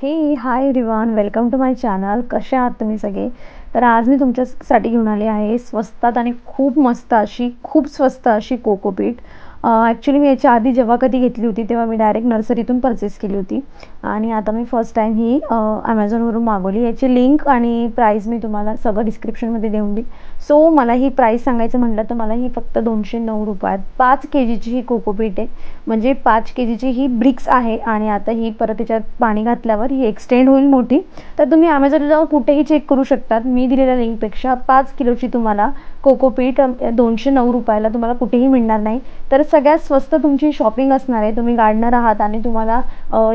हे hi everyone, welcome to my channel. कसे आहात तुम्ही सगळे? तर आज मी तुमच्यासाठी घेऊन आले आहे स्वस्तात आणि खूप मस्त अशी खूप स्वस्त अशी कोकोपीट. ॲक्च्युली मी याच्या आधी जेव्हा कधी घेतली होती तेव्हा मी डायरेक्ट नर्सरीतून परचेस केली होती आणि आता मी फर्स्ट टाईम ही ॲमेझॉनवरून मागवली. याची लिंक आणि प्राईस मी तुम्हाला सगळं डिस्क्रिप्शनमध्ये देऊन देईन. सो मला ही प्राईस सांगायचं म्हटलं तर मला ही फक्त 209 रुपयात 5 KGची ही कोकोपीट आहे. म्हणजे 5 KGची ही ब्रिक्स आहे आणि आता ही परत त्याच्यात पाणी घातल्यावर ही एक्सटेंड होईल मोठी. तर तुम्ही ॲमेझॉनला जाऊन कुठेही चेक करू शकतात. मी दिलेल्या लिंकपेक्षा 5 किलोची तुम्हाला कोकोपीट 209 रुपयाला तुम्हाला कुठेही मिळणार नाही. तर सगळ्यात स्वस्त तुमची शॉपिंग असणार आहे. तुम्ही गार्डनर आहात आणि तुम्हाला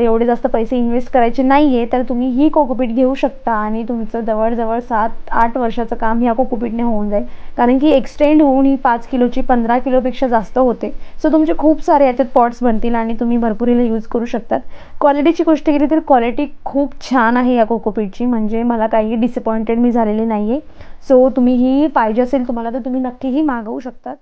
एवढे जास्त पैसे इन्व्हेस्ट करायचे नाही आहे तर तुम्ही ही कोकोपीट घेऊ शकता आणि तुमचं जवळजवळ 7-8 वर्षाचं काम ह्या कोकोपीटने होऊन जाईल. कारण की एक्सटेंड होऊन ही 5 किलोची 15 किलोपेक्षा जास्त होते. सो तुमचे खूप सारे याच्यात पॉट्स बनतील आणि तुम्ही भरपूर हिला यूज करू शकतात. क्वालिटीची गोष्ट केली तर क्वालिटी खूप छान आहे या कोकोपीटची. म्हणजे मला काही डिसअपॉइंटेड मी झालेली नाही आहे. सो तुम्ही ही पाहिजे असेल तुम्हाला तर तुम्ही नक्कीही मागवू शकतात.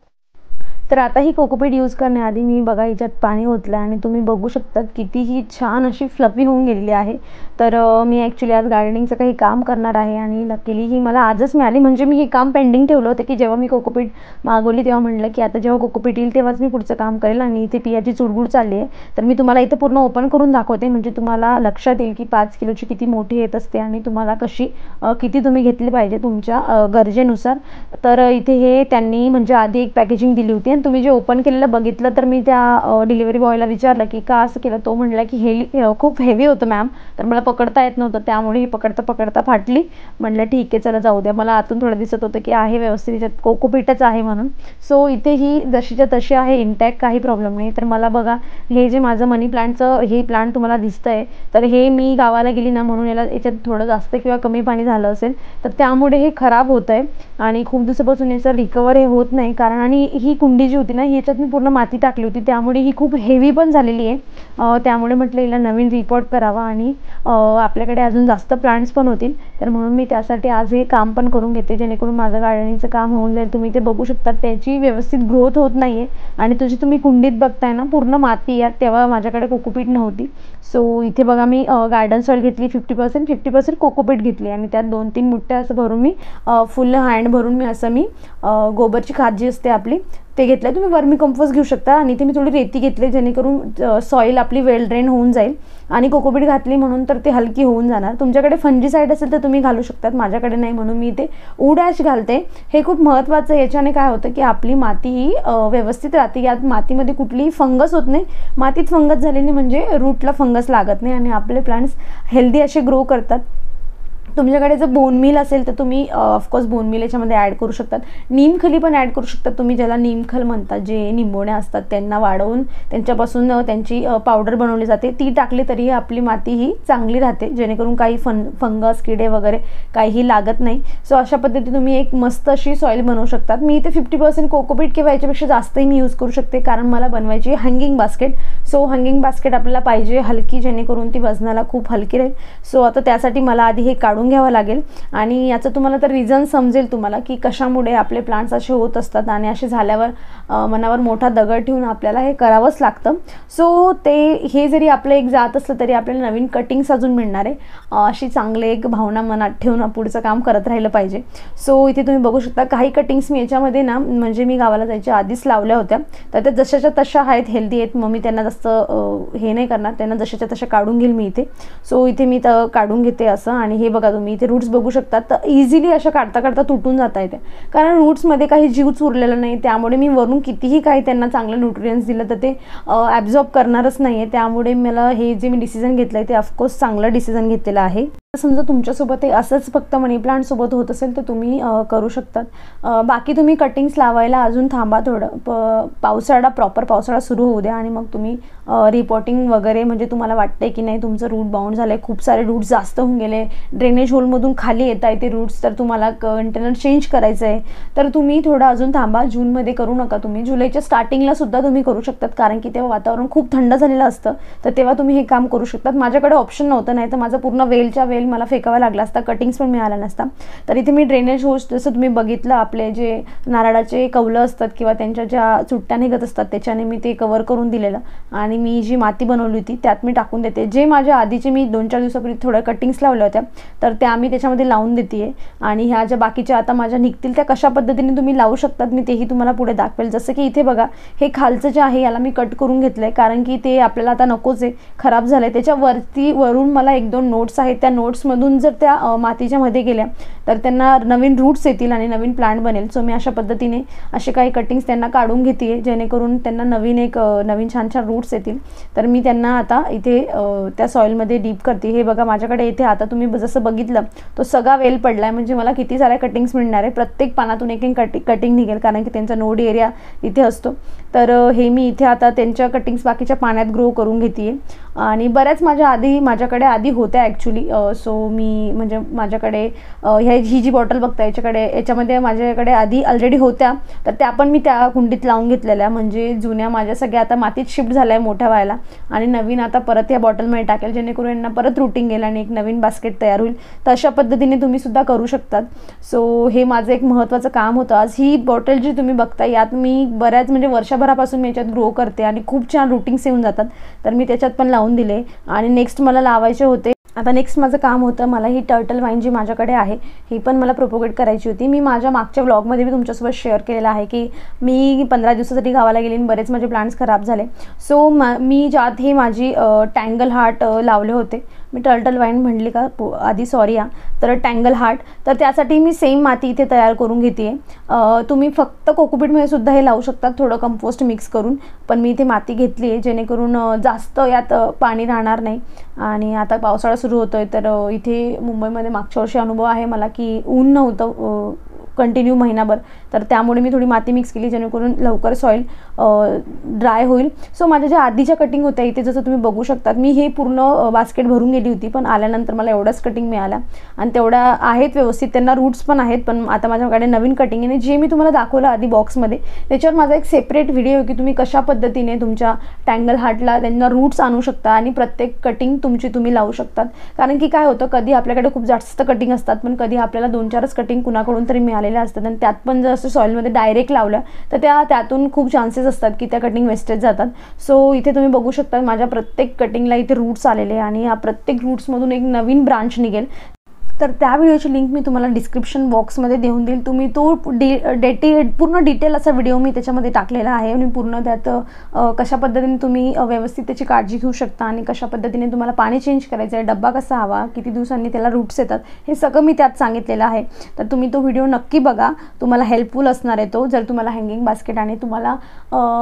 तर आता ही कोकोपीट यूज करण्याआधी मी बघा हिच्यात पाणी ओतलं आणि तुम्ही बघू शकतात कितीही छान अशी फ्लफी होऊन गेलेली आहे. तर मी ॲक्च्युली आज गार्डनिंगचं काही काम करणार आहे आणि लकीली ही मला आजच मिळाली. म्हणजे मी हे काम पेंडिंग ठेवलं होतं की जेव्हा मी कोकोपीट मागवली तेव्हा म्हटलं की आता जेव्हा कोकोपीट येईल तेव्हाच मी पुढचं काम करेल. आणि इथे पियाची चुडबुड चालली आहे तर मी तुम्हाला इथं पूर्ण ओपन करून दाखवते म्हणजे तुम्हाला लक्षात येईल की 5 किलोची किती मोठी येत असते आणि तुम्हाला कशी किती तुम्ही घेतली पाहिजे तुमच्या गरजेनुसार. तर इथे हे त्यांनी म्हणजे आधी एक पॅकेजिंग दिली होती आणि तुम्ही जे ओपन केलेलं बघितलं तर मी त्या डिलिव्हरी बॉयला विचारलं की का असं केलं. तो म्हटला की खूप हेवी होतं मॅम, तर मला पकडता येत नव्हतं त्यामुळे ही पकडता पकडता फाटली. म्हटलं ठीक आहे चला जाऊ द्या. मला आतून थोडं दिसत होतं की आहे व्यवस्थित याच्यात कोकोपीटच आहे म्हणून. सो इथे ही जशीच्या तशी आहे इंटॅक्ट, काही प्रॉब्लेम नाही. तर मला बघा हे जे माझं मनी प्लांटचं हे प्लांट तुम्हाला दिसतंय तर हे मी गावाला गेली ना म्हणून याच्यात थोडं जास्त किंवा कमी पाणी झालं असेल तर त्यामुळे हे खराब होतं आहे आणि खूप दिवसापासून याचं रिकवर हे होत नाही. कारण आणि ही कुंडी जी होती ना ह्याच्यात मी पूर्ण माती टाकली होती त्यामुळे ही खूप हेवी पण झालेली आहे. त्यामुळे म्हटलं हिला नवीन रिपोर्ट करावा आणि आपल्याकडे अजून जास्त प्लांट्स पण होतील तर म्हणून मी त्यासाठी आज हे काम पण करून घेते जेणेकरून माझं गार्डनिंगचं काम होऊन जाईल. तुम्ही ते बघू शकता त्याची व्यवस्थित ग्रोथ होत नाही आहे आणि तुझी तुम्ही कुंडीत बघताय ना पूर्ण माती यात. तेव्हा माझ्याकडे कोकोपीट नव्हती. सो इथे बघा मी गार्डन सॉइल घेतली 50% कोकोपीट घेतली आणि त्यात 2-3 मुठ्ठे असं भरून मी फुल हँड भरून मी असं मी गोबरची खाद जी असते आपली ते घेतलं. तुम्ही वर्मी कंपोस्ट घेऊ शकता आणि इथे मी थोडी रेती घेतली जेणेकरून सॉईल आपली वेल ड्रेन होऊन जाईल आणि कोकोपीट घातली म्हणून तर ते हलकी होऊन जाणार. तुमच्याकडे फंजीसाईड असेल तर तुम्ही घालू शकतात, माझ्याकडे नाही म्हणून मी इथे वूड ॲश घालते. हे खूप महत्त्वाचं आहे. याच्याने काय होतं की आपली माती ही व्यवस्थित राहते. यात मातीमध्ये कुठलीही फंगस होत नाही. मातीत फंगस झालेली म्हणजे रूटला फंगस लागत नाही आणि आपले प्लांट्स हेल्दी असे ग्रो करतात. तुमच्याकडे जर बोनमील असेल तर तुम्ही ऑफकोर्स बोनमील याच्यामध्ये ॲड करू शकतात. नीमखली पण ॲड करू शकतात तुम्ही, ज्याला नीमखल म्हणतात. जे निंबोण्या असतात त्यांना वाढवून त्यांच्यापासून त्यांची पावडर बनवली जाते ती टाकली तरी आपली माती ही चांगली राहते जेणेकरून काही फंगस किडे वगैरे काहीही लागत नाही. सो अशा पद्धतीने तुम्ही एक मस्त अशी सॉईल बनवू शकतात. मी इथे 50% कोकोपीट किंवा याच्यापेक्षा जास्तही मी यूज करू शकते कारण मला बनवायची hanging basket. So hanging basket आपल्याला पाहिजे हलकी जेणेकरून ती वजनाला खूप हलकी राहील. सो आता त्यासाठी मला आधी हे काढून घ्यावं लागेल आणि याचं तुम्हाला तर रिझन समजेल तुम्हाला की कशामुळे आपले प्लांट्स असे होत असतात आणि असे झाल्यावर मनावर मोठा दगड ठेवून आपल्याला हे करावंच लागतं. सो हे जरी आपलं एक जात असलं तरी आपल्याला नवीन कटिंग्स अजून मिळणार आहे. अशी चांगले एक भावना मनात ठेवून पुढचं काम करत राहिलं पाहिजे. सो इथे तुम्ही बघू शकता काही कटिंग्स मी याच्यामध्ये ना म्हणजे मी गावाला जायच्या आधीच लावल्या होत्या तर त्या जशाच्या तशा आहेत, हेल्दी आहेत. मग मी त्यांना जास्त हे नाही करणार, त्यांना जशाच्या तशा काढून घेईल मी इथे. सो इथे मी काढून घेते असं. आणि हे बघा तुम्ही इथे रूट्स बघू शकता तर इझिली अशा काढता काढता तुटून जाता येते कारण रूट्समध्ये काही जीवच उरलेला नाही. त्यामुळे मी वरून कितीही काही त्यांना चांगलं न्यूट्रियन्स दिलं तर ते ॲब्झॉर्ब करणारच नाही आहे. त्यामुळे मला हे जे मी डिसिजन घेतलं आहे ते ऑफकोर्स चांगलं डिसिजन घेतलेलं आहे. समजा तुमच्यासोबत हे असंच फक्त मनी प्लांट सोबत होत असेल तर तुम्ही करू शकतात. बाकी तुम्ही कटिंग्स लावायला अजून थांबा थोडं. प्रॉपर पावसाळा सुरू होऊ द्या आणि मग तुम्ही रिपोर्टिंग वगैरे म्हणजे तुम्हाला वाटतंय की नाही तुमचं रूट बाउंड झालं आहे, खूप सारे रूट्स जास्त होऊन गेले, ड्रेनेज होलमधून खाली येत आहे ते रूट्स, तर तुम्हाला कंटेनर चेंज करायचं आहे तर तुम्ही थोडं अजून थांबा. जूनमध्ये करू नका तुम्ही, जुलैच्या स्टार्टिंगला सुद्धा तुम्ही करू शकतात कारण की तेव्हा वातावरण खूप थंड झालेलं असतं तर तेव्हा तुम्ही हे काम करू शकतात. माझ्याकडे ऑप्शन नव्हतं, नाही तर माझं पूर्ण वेलच्या वेल मला फेकावा लागला असता, कटिंग्स पण मिळाला नसता. तर इथे मी ड्रेनेज होल्स जसं तुम्ही बघितलं आपले जे नारळाचे कवलं असतात किंवा त्यांच्या ज्या चुट्ट्या निघत असतात त्याच्याने मी ते कव्हर करून दिलेलं आणि मी जी माती बनवली होती त्यात मी टाकून देते. जे माझ्या आधीचे मी 2-4 दिवसापूर्वी थोड्या कटिंग्स लावल्या होत्या तर त्या मी त्याच्यामध्ये लावून देते. आणि ह्या ज्या बाकीच्या आता माझ्या निघतील त्या कशा पद्धतीने तुम्ही लावू शकतात मी तेही तुम्हाला पुढे दाखवेल. जसं की इथे बघा, हे खालचं जे आहे याला मी कट करून घेतलं आहे कारण की ते आपल्याला आता नकोच आहे, खराब झालं आहे. त्याच्यावरती वरून मला 1-2 नोट्स आहेत, त्या नोट्समधून जर त्या मातीच्या मध्ये गेल्या तर त्यांना नवीन रूट्स येतील आणि नवीन प्लांट बनेल. सो मी अशा पद्धतीने असे काही कटिंग्स त्यांना काढून घेते जेणेकरून त्यांना नवीन छान छान रूट्स येतील. तर मी त्यांना आता इथे त्या सॉईलमध्ये डीप करते. हे बघा माझ्याकडे इथे आता तुम्ही जसं बघितलं तो सगळा वेल पडला आहे, म्हणजे मला किती साऱ्या कटिंग्स मिळणार आहे. प्रत्येक पानातून एक कटिंग निघेल कारण की त्यांचा नोड एरिया इथे असतो. तर हे मी इथे आता त्यांच्या कटिंग्स बाकीच्या पाण्यात ग्रो करून घेते. आणि बऱ्याच माझ्याकडे आधी होत्या ॲक्च्युली. सो मी म्हणजे माझ्याकडे ही जी बॉटल बघता याच्यामध्ये माझ्याकडे आधी ऑलरेडी होत्या, तर त्या पण मी त्या कुंडीत लावून घेतलेल्या. म्हणजे जुन्या माझ्या सगळ्या आता मातीत शिफ्ट झाल्या आहे मोठ्या व्हायला आणि नवीन आता परत या बॉटलमध्ये टाकेल जेणेकरून यांना परत रूटिंग येईल आणि एक नवीन बास्केट तयार होईल. तर अशा पद्धतीने तुम्ही सुद्धा करू शकतात. सो हे माझं एक महत्त्वाचं काम होतं आज. ही बॉटल जी तुम्ही बघता यात मी बऱ्याच म्हणजे वर्षभरापासून मी याच्यात ग्रो करते आणि खूप छान रूटिंग्स येऊन जातात. तर मी त्याच्यात पण लावून दिले आणि नेक्स्ट मला लावायचे होते. आता नेक्स्ट माझं काम होतं, मला ही टर्टल वाईन जी माझ्याकडे आहे ही पण मला प्रोपोगेट करायची होती. मी माझ्या मागच्या व्लॉगमध्ये मी तुमच्यासोबत शेअर केलेलं आहे की मी 15 दिवसासाठी गावाला गेली आणि बरेच माझे प्लांट्स खराब झाले. सो मी ज्यात ही माझी टँगल हार्ट लावले होते, मी टर्टल वाईन म्हणली का आधी, सॉरी तर टँगल हार्ट, तर त्यासाठी मी सेम माती इथे तयार करून घेते. तुम्ही फक्त कोकोपीटमध्ये सुद्धा हे लावू शकतात थोडं कंपोस्ट मिक्स करून, पण मी इथे माती घेतली आहे जेणेकरून जास्त यात पाणी राहणार नाही. आणि आता पावसाळा सुरू होतोय तर इथे मुंबईमध्ये मागच्या वर्षी अनुभव आहे मला की ऊन नव्हतं कंटिन्यू महिनाभर, तर त्यामुळे मी थोडी माती मिक्स केली जेणेकरून लवकर सॉईल ड्राय होईल. सो माझ्या ज्या आधीच्या कटिंग होत्या इथे जसं तुम्ही बघू शकतात मी हे पूर्ण बास्केट भरून गेली होती, पण आल्यानंतर मला एवढंच कटिंग मिळाल्या आणि तेवढ्या आहेत व्यवस्थित, त्यांना रूट्स पण आहेत. पण आता माझ्याकडे नवीन कटिंग आहे जे मी तुम्हाला दाखवलं आधी बॉक्समध्ये, त्याच्यावर माझा एक सेपरेट व्हिडिओ आहे की तुम्ही कशा पद्धतीने तुमच्या टँगल हार्टला त्यांना रूट्स आणू शकता आणि प्रत्येक कटिंग तुम्ही लावू शकतात. कारण की काय होतं, कधी आपल्याकडे खूप जास्त कटिंग असतात पण कधी आपल्याला 2-4च कटिंग कुणाकडून तरी मिळालेल्या असतात आणि त्यात पण जर असं सॉईलमध्ये डायरेक्ट लावल्या तर त्यातून खूप चान्सेस असतात की त्या कटिंग वेस्टेज जातात. सो इथे तुम्ही बघू शकता माझ्या प्रत्येक कटिंगला इथे रूट्स आलेले आणि या प्रत्येक रूट्समधून एक नवीन ब्रांच निघेल. तर त्या व्हिडिओची लिंक मी तुम्हाला डिस्क्रिप्शन बॉक्समध्ये देऊन देईल. तुम्ही तो पूर्ण डिटेल असा व्हिडिओ मी त्याच्यामध्ये टाकलेला आहे आणि पूर्ण त्यात कशा पद्धतीने तुम्ही व्यवस्थित त्याची काळजी घेऊ शकता आणि कशा पद्धतीने तुम्हाला पाणी चेंज करायचं आहे, डब्बा कसा हवा, किती दिवसांनी त्याला रूट्स येतात, हे सगळं मी त्यात सांगितलेलं आहे. तर तुम्ही तो व्हिडिओ नक्की बघा, तुम्हाला हेल्पफुल असणार आहे तो. जर तुम्हाला हँगिंग बास्केट आणि तुम्हाला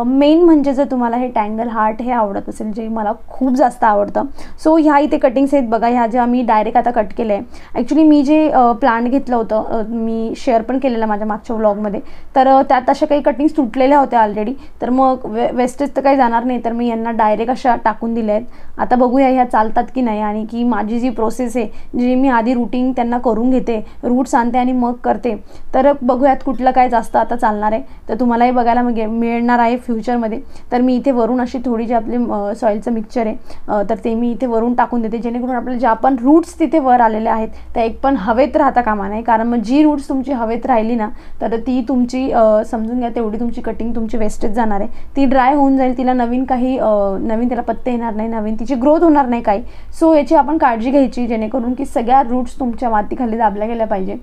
मेन म्हणजे जर तुम्हाला हे टँगल हार्ट हे आवडत असेल, जे मला खूप जास्त आवडतं. सो ह्या इथे कटिंग्स आहेत बघा, ह्या ज्या मी डायरेक्ट आता कट केले आहे. ॲक्च्युली मी जे प्लांट घेतलं होतं मी शेअर पण केलेलं माझ्या मागच्या व्लॉगमध्ये, तर त्यात अशा काही कटिंग्स तुटलेल्या होत्या ऑलरेडी, तर मग वेस्टेज तर काही जाणार नाही, तर मी यांना डायरेक्ट अशा टाकून दिल्या आहेत. आता बघूया ह्या चालतात की नाही आणि की माझी जी प्रोसेस आहे जी मी आधी रूटिंग त्यांना करून घेते, रूट्स आणते आणि मग करते, तर बघूयात कुठलं काय जास्त आता चालणार आहे. तर तुम्हालाही बघायला मिळणार आहे फ्युचरमध्ये. तर मी इथे वरून अशी थोडी जी आपली सॉईलचं मिक्सचर आहे तर ते मी इथे वरून टाकून देते जेणेकरून आपल्याला ज्या पण रूट्स तिथे वर आलेले आहेत त्या एक पण हवेत राहता कामा नाही. कारण मग जी रूट्स तुमची हवेत राहिली ना तर ती तुमची समजून घ्या तेवढी तुमची कटिंग तुमची वेस्टेज जाणार आहे, ती ड्राय होऊन जाईल, तिला नवीन त्याला पत्ते येणार नाही, नवीन तिची ग्रोथ होणार नाही काही. सो याची आपण काळजी घ्यायची जेणेकरून की सगळ्या रूट्स तुमच्या मातीखाली दाबल्या गेल्या पाहिजे.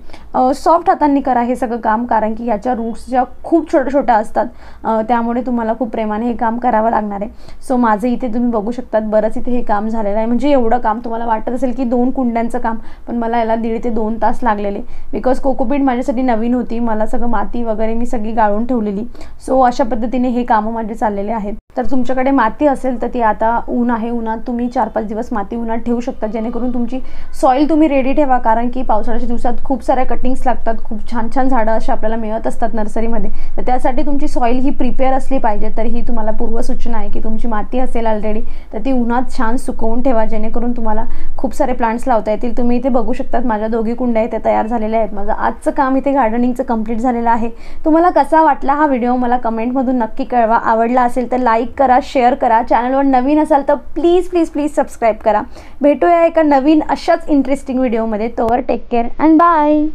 सॉफ्ट हातांनी करा हे सगळं काम, कारण की याच्या रूट्स ज्या खूप छोट्या असतात त्यामुळे तुम्हाला खूप प्रेमाने हे काम करावं लागणार आहे. सो माझं इथे तुम्ही बघू शकतात बरंच इथे हे काम झालेलं आहे. म्हणजे एवढं काम तुम्हाला वाटत असेल की 2 कुंड्यांचं काम, पण मला याला 1.5 ते 2 तास लागलेले, बिकॉज कोकोपीट माझ्यासाठी नवीन होती, मला सगळं माती वगैरे मी सगळी गाळून ठेवलेली. सो अशा पद्धतीने हे कामं माझे चाललेले आहेत. तर तुमच्याकडे माती असेल तर ती आता ऊन आहे, उन्हात तुम्ही 4-5 दिवस माती उन्हात ठेवू शकता जेणेकरून तुमची सॉईल तुम्ही रेडी ठेवा. कारण की पावसाळ्याच्या दिवसात खूप साऱ्या कटिंग्स लागतात, खूप छान छान झाडं अशी आपल्याला मिळत असतात नर्सरीमध्ये, तर त्यासाठी तुमची सॉईल ही प्रिपेअर असली पाहिजे. तर ही तुम्हाला पूर्वसूचना आहे की तुमची माती असेल ऑलरेडी तर ती उन्हात छान सुकवून ठेवा जेणेकरून तुम्हाला खूप सारे प्लांट्स लावता येतील. तुम्ही इथे बघू शकतात माझ्या 2 कुंड्या आहेत त्या तयार झालेल्या आहेत. माझं आजचं काम इथे गार्डनिंगचं कंप्लीट झालेलं आहे. तुम्हाला कसा वाटला हा व्हिडिओ मला कमेंटमधून नक्की कळवा. आवडला असेल तर लाईक करा, शेअर करा. चॅनलवर नवीन असाल तर प्लीज प्लीज प्लीज सबस्क्राईब करा. भेटूया एका नवीन अशाच इंटरेस्टिंग व्हिडिओमध्ये. तोवर टेक केअर अँड बाय.